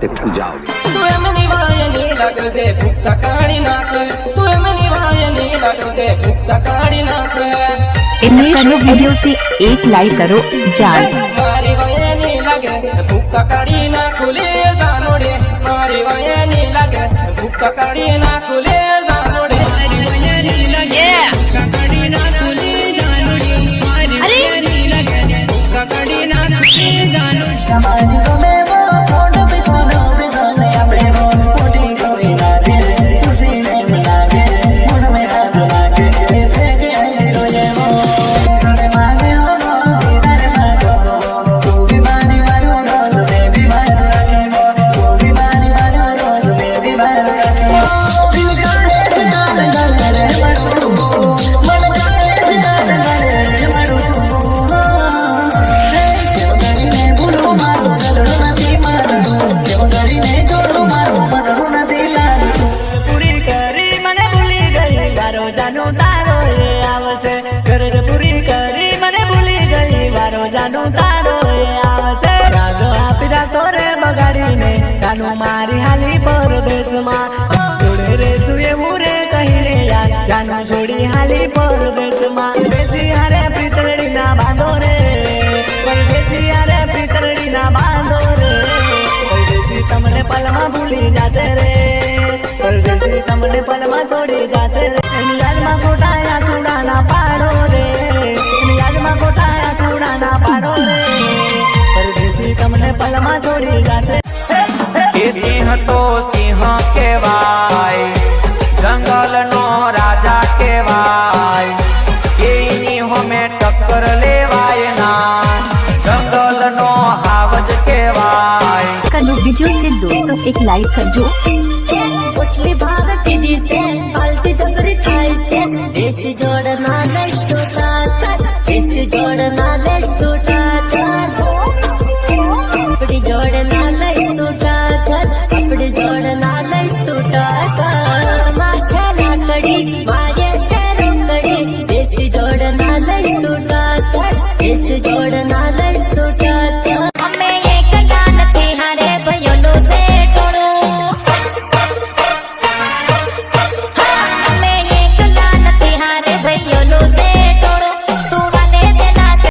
जाओगे। तू एमनी वायनी लगते भुक्ता काढ़ी नाख, तू एमनी वायनी लगते भुक्ता काढ़ी नाख। इन्हें करो वीडियो से एक लाइक करो जान। मारी वायनी लगे भुक्ता काढ़ी ना खुले जानोड़े, मारी वायनी लगे भुक्ता काढ़ी ना खुले जानोड़े। मारी वायनी लगे भुक्ता काढ़ी ना खुले जानोड़े, मारी वायनी लगे भुक्ता काढ़ी ना खुले जानोड़े। मारी हाली परदेश में जोड़े रे सुए मुरे कहिले यार जानो जोड़ी हाली परदेश में। परदेसी हारे पितरड़ी ना बांधो रे, परदेसी हारे पितरड़ी ना बांधो रे। परदेसी तमने पलमा भूली जाते रे, परदेसी तमने पलमा छोड़ी जाते रे। याद में कोटाया चूड़ा ना पाड़ो रे, याद में कोटाया चूड़ा ना पाड़ो रे। परदेसी तमने पलमा छोड़ी जाते। सिंह तो सिंह केवाय, जंगल नो राजा केवाय। एनी हमें टक्कर लेवाय ना, जंगल नो हावज केवाय। करो वीडियो से दोस्तों एक लाइक करजो। भारत की देश से, बाल्टी जबरी खाई से, देसी जोड़ ना